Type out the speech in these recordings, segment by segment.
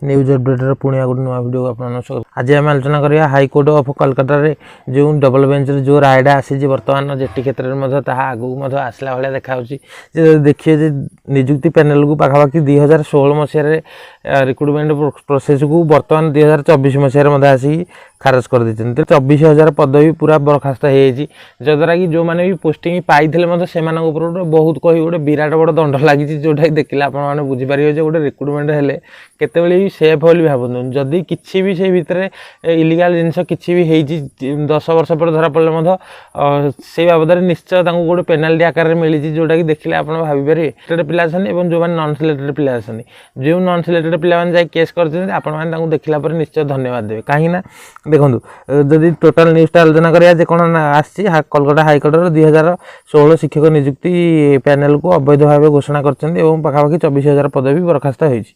News updater पुणी गोटे नुआ भिडियो आज आम आलोचना करिया हाईकोर्ट ऑफ कोलकाता रे जो डबल बेंच जो रायडा आसी बर्तमान जेटी क्षेत्र में आगू आसला भाया देखा देखिए निजुक्ति पैनल को पाखापाखि 2016 मसीह रिक्रुटमेंट प्रोसेस को बर्तमान 2024 मसीह आसिक खारज कर देते 24,000 पदवी पूरा बरखास्त हो जद्वारा कि जो मैंने भी पोस्टिंग पाई से बहुत कही गोटे विराट बड़ दंड लगी जोटा देखिले आपने बुझीपारे गोटे रिक्रुटमेंट हेले केतबेले भी सेफ बोली भावतु जदि किसी भी से भितर इलिगाल जिनस कि भी 10 वर्ष पर धरा पड़े से बाबद निश्चय गोटे पेनाल्टी आकार में मिली जोटा कि देखिले आप भाई सिलेक्टेड पिला जो मैंने नॉन सिलेक्टेड पिला जो नॉन सिलेक्टेड पिला जाए केस कर देखला निश्चय धन्यवाद देवे कहीं देखो जदि टोटाल न्यूज़ आलोचना करा कौन आसी कोलकाता हाईकोर्ट 2016 शिक्षक निजुक्ति पैनल को अवैध भाव घोषणा कर पाखापाखि 24,000 पदवी बरखास्त होती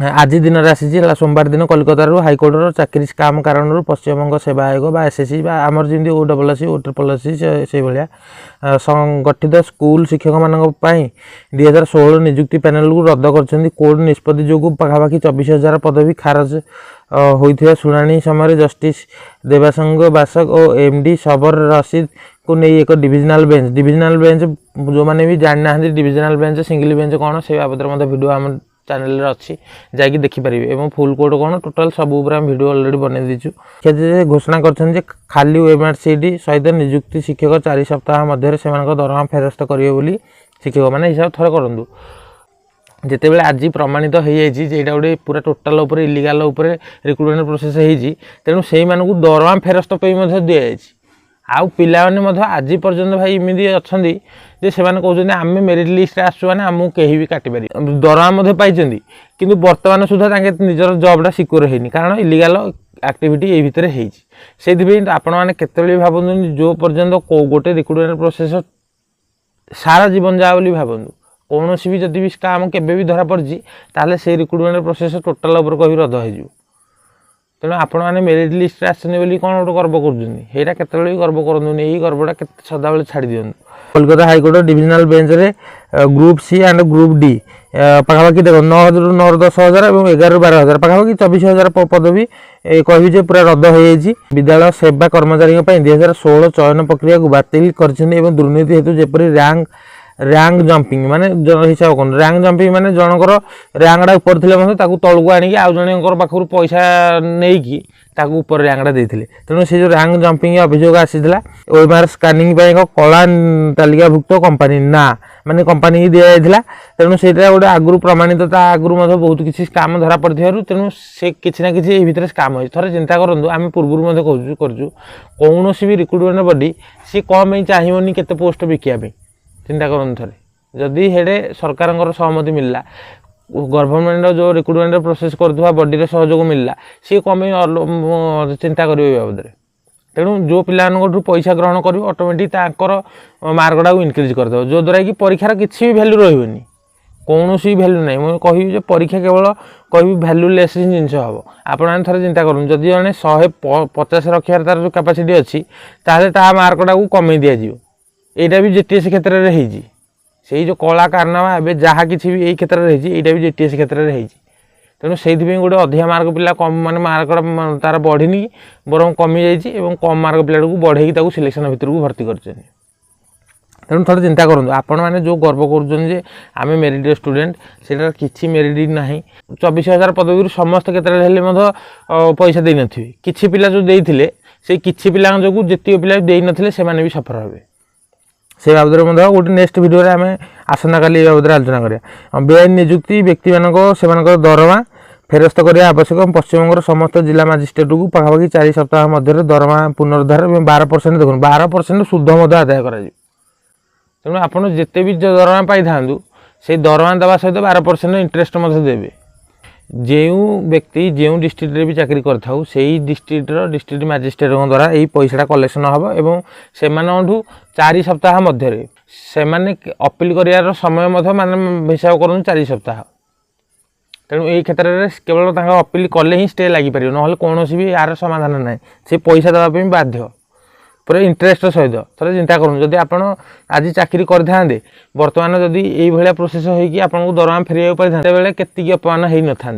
आज दिन आसी सोमवार दिन कोलकाता हाईकोर्टर चाकरी स्काम कारण पश्चिमबंग सेवा आयोग एसएससी आमर जमी ओडब्ल्यूएससी ओट्रिपल्एससी से भाया संगठित स्कूल शिक्षक मान 2016 निजुक्ति पैनल को रद्द कर कोर्ट निष्पत्ति जो पाखापाखि 24,000 पदवी खारज होता शुणाणी समय जस्टिस देवासंग बासक और एमडी सबर रशीद को नहीं एक डिविजनाल बेंच जो मैंने भी जाना डिविजनाल बेंच सिंगल बेंच कौन से बाबद भिडियो आम चैनल अच्छी जाकि देखिपारे और फुल कोड कौन टोटाल सब भिडियो अलरेडी बनई दीचु घोषणा कर खाली एमआरसीडी सहित निजुक्ति शिक्षक 4 सप्ताह मध्य से दरमा फेरस्त करेंगे शिक्षक मैंने हिसाब थोड़ा करूँ जितेबाला आज प्रमाणित हो जाए गोटे पूरा टोटाल इलिगाल रिक्रुटमेंट प्रोसेस होती तेणु से दरमा फेरस्त पे दि जाए आउ पाने आज पर्यंत भाई इमती अच्छा जे से कहते आम मेरिट लिस्ट आसुँ मैंने आमको कहीं भी काटिपार दरमा पाई कि बर्तमान सुधा निजर जॉबटा सिक्योर होनी कारण इलिगाल एक्टिविटी ये भितर होती आपण मैंने भावतु जो पर्यंत गोटे रिक्रुटमेंट प्रोसेस सारा जीवन जाए बोली भावतु कौन भी जदि भी काम केबे भी धरा पड़ी ताले से रिक्रुटमेंट प्रोसेस टोटाल कभी रद्द हो तेणु आपण मैंने मेरिट लिस्ट आसने बोली कौन गोटे गर्व कर भी गर्व करूँ यही गर्वटा सदाबले छाड़ी दिखाँ कोलकाता हाईकोर्ट डिविजनाल बेंच रे group C and group D पाखापाखि देख 9,000 और 11,000 पाखापाखि 24,000 पदवी कह पूरा रद्द हो विद्यालय सेवा कर्मचारी 2016 चयन प्रक्रिया को बातिल कर दुर्नीति हेतु जेपरी रैंक जंपिंग माने हिसाब कौन रैंक जंपिंग माने जनकर रैंकटा ऊपर थे तलू आनिक आउ जन पाखर पैसा नहीं ऊपर रैंकटा देते तेणु से जो रैंक जंपिंग अभियोग आसीला ओएमआर स्कानिंग एक कला तालिकाभुक्त कंपनी ना माने कंपनी ही दिया जाता तेणु से गोटे आगु प्रमाणित आगु बहुत किसी स्काम धरा पड़े तेणु से किसी ना कि भितर स्काम हो थे चिंता करूँ आम पूर्व कौन भी रिक्रुटमेंट बॉडी सी कम चाहिए केते पोस्ट बिकापी चिंता करूँ थे जदि हेडे सरकार सहमति मिलला गवर्नमेंट जो रिक्रुटमेंट प्रोसेस कर बॉडी सहयोग मिलला सी कम चिंता करेंगे बाबद तेणु जो पिला पैसा ग्रहण कर ऑटोमेटिक मार्कटा को इनक्रीज करदे जो द्वारा कि परीक्षार किसी भी वैल्यू रही कौन सी वैल्यू ना मुझे कह परीक्षा केवल कह वैल्यूलेस जिनस हम आपने थे चिंता करूँ जदि जड़े 150 रखार तार जो कैपेसिटी अच्छी ताहले ता मार्कटा को कमे दिज्व यहाँ भी जेटीएस क्षेत्र में से जो कला कारनामा एवं जहाँ किसी भी यही क्षेत्र में यहाँ भी जेटीएस क्षेत्र में तेणु से गोटे अधिका मार्क पिला कम माने मार्क तार बढ़ी बर कमी जाइए कम मार्क पिला को बढ़े सिलेक्शन भितर को भर्ती कर तेणु थोड़ा चिंता करूँ आपण मैंने जो गर्व करें मेरिट स्टूडेंट से किसी मेरिट ना 24,000 पदवी समस्त क्षेत्र पैसा दे नी कि पिला जो देते से किसी पिला जो जितक पिला दे नी से भी सफर हे से बाबद गोटे नेक्स्ट भिडियो आम आसंता काली बाबद आलोचना करिया बेआईन निजुक्ति व्यक्ति से दरमा फेरस्त करने आवश्यक पश्चिमबंग समस्त जिला मजिस्ट्रेट को पाखापाखि 4 सप्ताह मध्य दरमा पुनरुद्धार 12% देखो 12% शुद्ध आदाय कर तेणु आप जिते भी दरमा पाई था से दरमा देवा सहित 12% इंटरेस्ट देवे जो व्यक्ति जो डिस्ट्रिक्ट भी चाकरी करें से डिस्ट्रिक्ट मजिस्ट्रेट द्वारा यही पैसा कलेक्शन हम एवं से 4 सप्ताह मध्य से अपील कर समय माने हिसाब करूँ 4 सप्ताह तेणु यही क्षेत्र में केवल अपील कले ही स्टे लगी पार ना कौन भी यार समाधान ना से पैसा देवाई बाध्य पूरा इंटरेस्ट सहित थोड़ा चिंता करूँ जदि आप आज चाकरी करते बर्तमान जदि ये प्रोसेस होगी आपको दरमा फेर पारे केत अपमान हो न था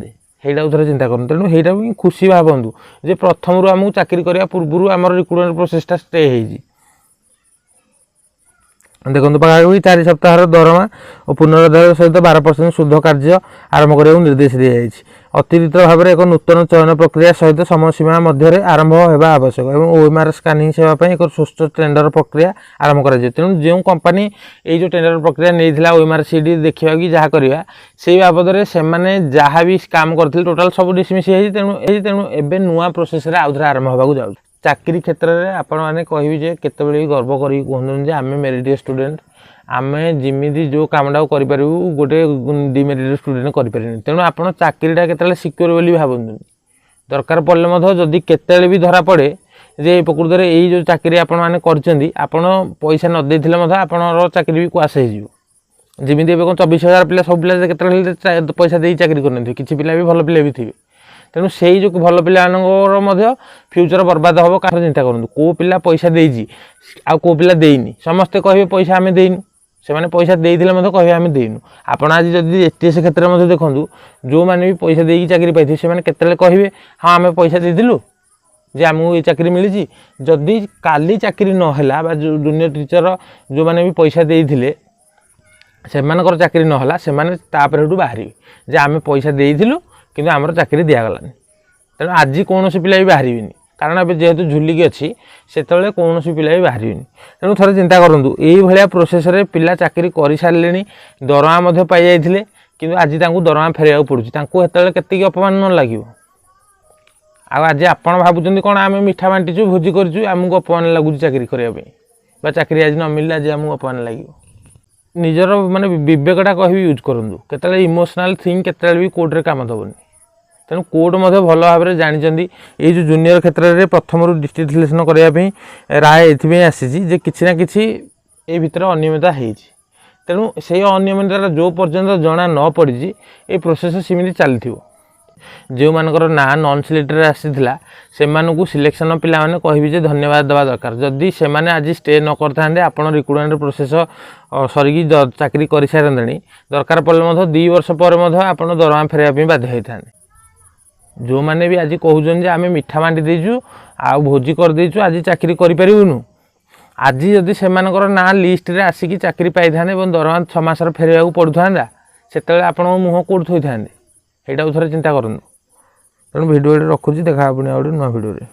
ସେଇଟାକୁ ଥରେ ଚିନ୍ତା କରନ୍ତୁ। ତେଣୁ ସେଇଟା ବି ଖୁସି ଭାବନ୍ତୁ ଯେ ପ୍ରଥମରୁ ଆମକୁ ଚାକିରି କରିବା ପୂର୍ବରୁ ଆମର ରିକ୍ରୁଟମେଣ୍ଟ ପ୍ରୋସେସଟା ଷ୍ଟେ ହେଇଛି। ଦେଖନ୍ତୁ ପାଖାପାଖି 4 ସପ୍ତାହର ଦରମା ଓ ପୁନରୁଦ୍ଧାର ସହିତ 12% ସୁଧ କାର୍ଯ୍ୟ ଆରମ୍ଭ କରିବାକୁ ନିର୍ଦ୍ଦେଶ ଦିଆଯାଇଛି। ଅତିରିକ୍ତ ଭାବରେ ଏକ ନୂତନ ଚୟନ ପ୍ରକ୍ରିୟା ସହିତ ସମୟସୀମା ମଧ୍ୟରେ ଆରମ୍ଭ ହେବା ଆବଶ୍ୟକ ଏବଂ OMR ସ୍କାନିଂ ସେବା ପାଇଁ ଏକ ସୁସ୍ଥ ଟେଣ୍ଡର ପ୍ରକ୍ରିୟା ଆରମ୍ଭ କରାଯିବ। ତେଣୁ ଯେଉଁ କମ୍ପାନୀ ଏଇ ଯେଉଁ ଟେଣ୍ଡର ପ୍ରକ୍ରିୟା ନେଇଥିଲା OMR ସିଟ୍ ଦେଖିବା କି ଯାହା କରିବା ସେଇ ବାବଦରେ ସେମାନେ ଯାହା ବି କାମ କରିଥିଲେ ଟୋଟାଲ୍ ସବୁ ଡିସମିସ୍ ହେଇଛି। ତେଣୁ ଏବେ ନୂଆ ପ୍ରୋସେସରେ ଆଉଥରେ ଆରମ୍ଭ ହେବାକୁ ଯାଉଛି। ଚାକିରି କ୍ଷେତ୍ରରେ ଆପଣମାନେ କହିବି ଯେ କେତେବେଳେ ବି ଗର୍ବ କରିକି କୁହନ୍ତୁନି ଯେ ଆମେ ମେରିଟିୟସ୍ ଷ୍ଟୁଡେଣ୍ଟ, ଆମେ ଯେମିତି ଯେଉଁ କାମଟାକୁ କରିପାରିବୁ ଗୋଟେ ଡିମେରିଟିୟସ୍ ଷ୍ଟୁଡେଣ୍ଟ କରିପାରିବେନି। ତେଣୁ ଆପଣ ଚାକିରିଟା କେତେବେଳେ ସିକ୍ୟୁର ବୋଲି ଭାବନ୍ତୁନି। ଦରକାର ପଡ଼ିଲେ ମଧ୍ୟ ଯଦି କେତେବେଳେ ବି ଧରା ପଡ଼େ ଯେ ପ୍ରକୃତରେ ଏଇ ଯେଉଁ ଚାକିରି ଆପଣମାନେ କରିଛନ୍ତି ଆପଣ ପଇସା ନ ଦେଇଥିଲେ ମଧ୍ୟ ଆପଣଙ୍କର ଚାକିରି ବି କ୍ୱାସ୍ ହେଇଯିବ। ଯେମିତି ଏବେ କ'ଣ 24,000 ପିଲା ସବୁ ପିଲା କେତେବେଳେ ପଇସା ଦେଇ ଚାକିରି କରିନଥିବେ, କିଛି ପିଲା ବି ଭଲ ପିଲା ବି ଥିବେ। ତେଣୁ ସେଇ ଯେଉଁ ଭଲ ପିଲାମାନଙ୍କର ମଧ୍ୟ ଫ୍ୟୁଚର ବର୍ବାଦ ହେବ। କାହାର ଚିନ୍ତା କରନ୍ତୁ କେଉଁ ପିଲା ପଇସା ଦେଇଛି ଆଉ କେଉଁ ପିଲା ଦେଇନି, ସମସ୍ତେ କହିବେ ପଇସା ଆମେ ଦେଇନୁ। ସେମାନେ ପଇସା ଦେଇଥିଲେ ମଧ୍ୟ କହିବେ ଆମେ ଦେଇନୁ। ଆପଣ ଆଜି ଯଦି ATS କ୍ଷେତ୍ରରେ ମଧ୍ୟ ଦେଖନ୍ତୁ ଯେଉଁମାନେ ବି ପଇସା ଦେଇକି ଚାକିରି ପାଇଥିବେ ସେମାନେ କେତେବେଳେ କହିବେ ହଁ ଆମେ ପଇସା ଦେଇଥିଲୁ ଯେ ଆମକୁ ଏଇ ଚାକିରି ମିଳିଛି। ଯଦି କାଲି ଚାକିରି ନହେଲା ବା ଜୁନିୟର ଟିଚର ଯେଉଁମାନେ ବି ପଇସା ଦେଇଥିଲେ ସେମାନଙ୍କର ଚାକିରି ନହେଲା ସେମାନେ ତାପରେ ସେଠୁ ବାହାରିବେ ଯେ ଆମେ ପଇସା ଦେଇଥିଲୁ କିନ୍ତୁ ଆମର ଚାକିରି ଦିଆଗଲାନି। ତେଣୁ ଆଜି କୌଣସି ପିଲା ବି ବାହାରିବେନି, କାରଣ ଏବେ ଯେହେତୁ ଝୁଲିକି ଅଛି ସେତେବେଳେ କୌଣସି ପିଲା ବି ବାହାରିବେନି। ତେଣୁ ଥରେ ଚିନ୍ତା କରନ୍ତୁ ଏଇଭଳିଆ ପ୍ରୋସେସରେ ପିଲା ଚାକିରି କରିସାରିଲେଣି, ଦରମା ମଧ୍ୟ ପାଇଯାଇଥିଲେ କିନ୍ତୁ ଆଜି ତାଙ୍କୁ ଦରମା ଫେରାଇବାକୁ ପଡ଼ୁଛି। ତାଙ୍କୁ ସେତେବେଳେ କେତିକି ଅପମାନ ନ ଲାଗିବ। ଆଉ ଆଜି ଆପଣ ଭାବୁଛନ୍ତି କ'ଣ ଆମେ ମିଠା ବାଣ୍ଟିଛୁ ଭୋଜି କରିଛୁ ଆମକୁ ଅପମାନ ଲାଗୁଛି ଚାକିରି କରିବା ପାଇଁ, ବା ଚାକିରି ଆଜି ନ ମିଳିଲେ ଆଜି ଆମକୁ ଅପମାନ ଲାଗିବ। ନିଜର ମାନେ ବିବେକଟା କହିବି ୟୁଜ୍ କରନ୍ତୁ। କେତେବେଳେ ଇମୋସନାଲ୍ ଥିଙ୍ଗ କେତେବେଳେ ବି କୋର୍ଟରେ କାମ ଦେବନି। ତେଣୁ କୋର୍ଟ ମଧ୍ୟ ଭଲ ଭାବରେ ଜାଣିଛନ୍ତି ଏଇ ଯେଉଁ ଜୁନିୟର କ୍ଷେତ୍ରରେ ପ୍ରଥମରୁ ଡିଷ୍ଟ୍ରିକ୍ଟ ସିଲେକ୍ସନ୍ କରିବା ପାଇଁ ରାୟ ଏଥିପାଇଁ ଆସିଛି ଯେ କିଛି ନା କିଛି ଏ ଭିତରେ ଅନିୟମିତତା ହେଇଛି। ତେଣୁ ସେଇ ଅନିୟମିତତା ଯେଉଁ ପର୍ଯ୍ୟନ୍ତ ଜଣା ନ ପଡ଼ିଛି ଏ ପ୍ରୋସେସ୍ ସେମିତି ଚାଲିଥିବ। ଯେଉଁମାନଙ୍କର ନାଁ ନନ୍ ସିଲେକ୍ଟରେ ଆସିଥିଲା ସେମାନଙ୍କୁ ସିଲେକ୍ସନ୍ ପିଲାମାନେ କହିବି ଯେ ଧନ୍ୟବାଦ ଦେବା ଦରକାର। ଯଦି ସେମାନେ ଆଜି ଷ୍ଟେ ନ କରିଥାନ୍ତେ ଆପଣ ରିକ୍ରୁଟମେଣ୍ଟ ପ୍ରୋସେସ୍ ସରିକି ଚାକିରି କରିସାରନ୍ତେଣି, ଦରକାର ପଡ଼ିଲେ ମଧ୍ୟ 2 ବର୍ଷ ପରେ ମଧ୍ୟ ଆପଣ ଦରମା ଫେରାଇବା ପାଇଁ ବାଧ୍ୟ ହୋଇଥାନ୍ତେ। ଯେଉଁମାନେ ବି ଆଜି କହୁଛନ୍ତି ଯେ ଆମେ ମିଠା ବାଣ୍ଟି ଦେଇଛୁ ଆଉ ଭୋଜି କରିଦେଇଛୁ ଆଜି ଚାକିରି କରିପାରିବୁନୁ, ଆଜି ଯଦି ସେମାନଙ୍କର ନାଁ ଲିଷ୍ଟରେ ଆସିକି ଚାକିରି ପାଇଥାନ୍ତେ ଏବଂ ଦରମା 6 ମାସର ଫେରାଇବାକୁ ପଡ଼ୁଥାନ୍ତା ସେତେବେଳେ ଆପଣଙ୍କ ମୁହଁ କେଉଁଠି ଥୋଇଥାନ୍ତେ? ସେଇଟାକୁ ଥରେ ଚିନ୍ତା କରନ୍ତୁ। ତେଣୁ ଭିଡ଼ିଓଟି ରଖୁଛି, ଦେଖା ହେବନି ଆଉ ଗୋଟେ ନୂଆ ଭିଡ଼ିଓରେ।